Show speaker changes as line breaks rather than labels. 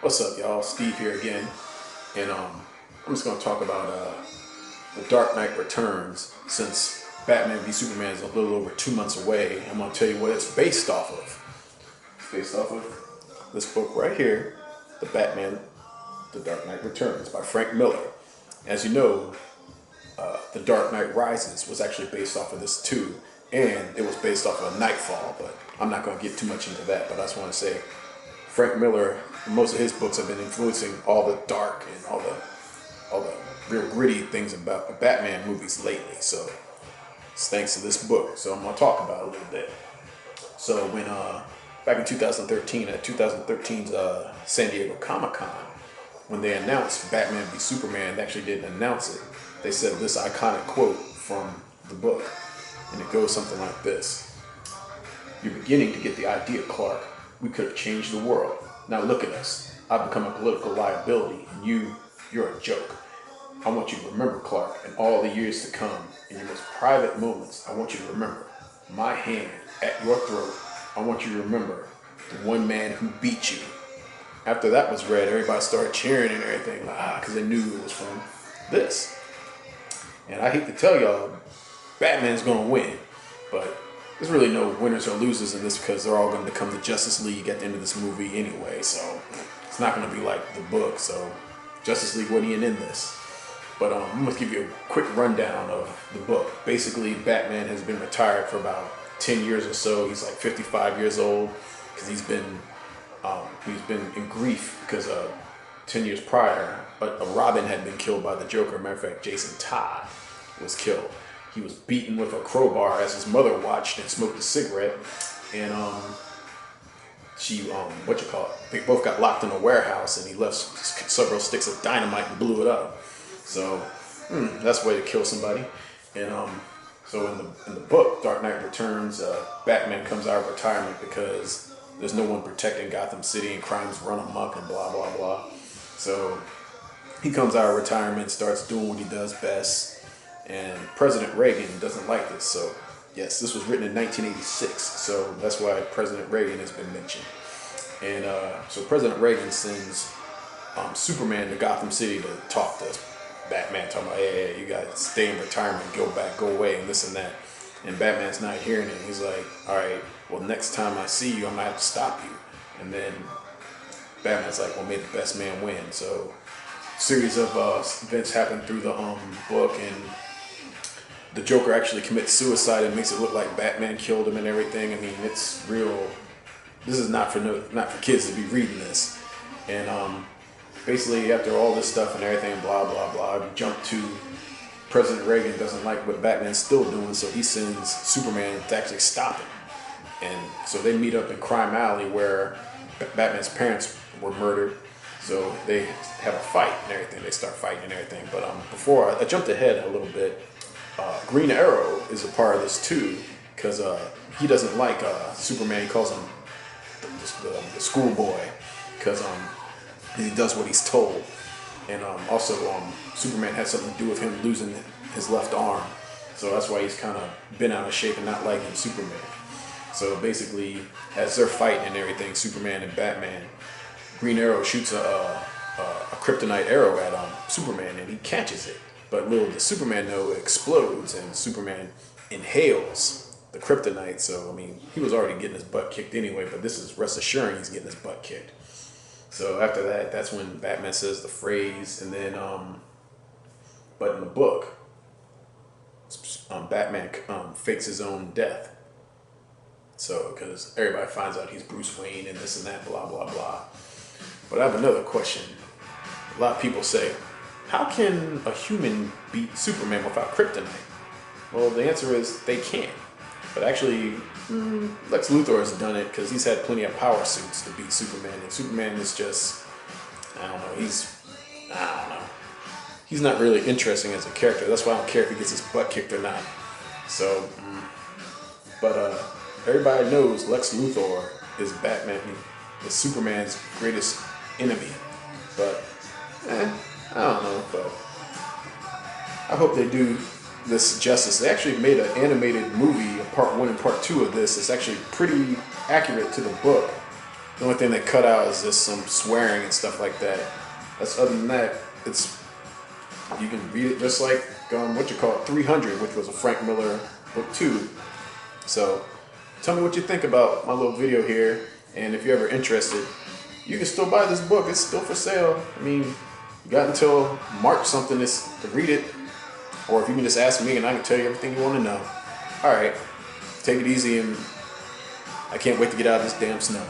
What's up, y'all? Steve here again, and I'm just gonna talk about the Dark Knight Returns. Since Batman v Superman is a little over 2 months away, I'm gonna tell you what it's based off of. It's based off of this book right here, The Batman, The Dark Knight Returns by Frank Miller. As you know, The Dark Knight Rises was actually based off of this too, and it was based off of Nightfall. But I'm not gonna get too much into that. But I just want to say Frank Miller, most of his books have been influencing all the dark and all the real gritty things about the Batman movies lately. So it's thanks to this book. So I'm gonna talk about it a little bit. So when back in 2013 at 2013's San Diego Comic Con, when they announced Batman v Superman, they actually didn't announce it. They said this iconic quote from the book, and it goes something like this: "You're beginning to get the idea, Clark. We could have changed the world. Now look at us. I've become a political liability, and you're a joke. I want you to remember, Clark, in all the years to come, in your most private moments, I want you to remember my hand at your throat. I want you to remember the one man who beat you." After that was read, everybody started cheering and everything, because they knew it was from this. And I hate to tell y'all, Batman's gonna win, but there's really no winners or losers in this because they're all going to become the Justice League at the end of this movie anyway. So it's not going to be like the book. So Justice League wasn't even in this. But I'm going to give you a quick rundown of the book. Basically, Batman has been retired for about 10 years or so. He's like 55 years old because he's been in grief because 10 years prior, a Robin had been killed by the Joker. Matter of fact, Jason Todd was killed. He was beaten with a crowbar as his mother watched and smoked a cigarette. And they both got locked in a warehouse, and he left several sticks of dynamite and blew it up. So that's a way to kill somebody. And so in the book, Dark Knight Returns, Batman comes out of retirement because there's no one protecting Gotham City and crimes run amok and blah, blah, blah. So he comes out of retirement, starts doing what he does best. And President Reagan doesn't like this. So yes, this was written in 1986. So that's why President Reagan has been mentioned. And so President Reagan sends Superman to Gotham City to talk to Batman, talking about, hey, you guys stay in retirement, go back, go away, and this and that. And Batman's not hearing it. He's like, all right, well, next time I see you, I'm going to have to stop you. And then Batman's like, well, may the best man win. So series of events happen through the book, and the Joker actually commits suicide and makes it look like Batman killed him and everything. I mean, it's real. This is not for kids to be reading this. And basically, after all this stuff and everything, blah blah blah, we jump to President Reagan doesn't like what Batman's still doing, so he sends Superman to actually stop him. And so they meet up in Crime Alley where Batman's parents were murdered. So they have a fight and everything. They start fighting and everything. But before I jumped ahead a little bit. Green Arrow is a part of this too, because he doesn't like Superman. He calls him the schoolboy because he does what he's told. And also Superman had something to do with him losing his left arm. So that's why he's kind of been out of shape and not liking Superman. So basically, as they're fighting and everything, Superman and Batman, Green Arrow shoots a kryptonite arrow at Superman, and he catches it. But little does Superman know, it explodes, and Superman inhales the kryptonite. So, I mean, he was already getting his butt kicked anyway, but this is rest assuring he's getting his butt kicked. So after that, that's when Batman says the phrase, and then, but in the book, Batman fakes his own death. So, because everybody finds out he's Bruce Wayne and this and that, blah, blah, blah. But I have another question. A lot of people say, how can a human beat Superman without kryptonite? Well, the answer is they can't. But actually, Lex Luthor has done it because he's had plenty of power suits to beat Superman. And Superman is just, I don't know. He's not really interesting as a character. That's why I don't care if he gets his butt kicked or not. So, but everybody knows Lex Luthor is is Superman's greatest enemy. But, I don't know, but I hope they do this justice. They actually made an animated movie, part 1 and part 2 of this. It's actually pretty accurate to the book. The only thing they cut out is just some swearing and stuff like that. That's other than that, it's you can read it just like 300, which was a Frank Miller book too. So tell me what you think about my little video here, and if you're ever interested, you can still buy this book. It's still for sale. I mean, you got until March something to read it, or if you can just ask me and I can tell you everything you want to know. All right, take it easy, and I can't wait to get out of this damn snow.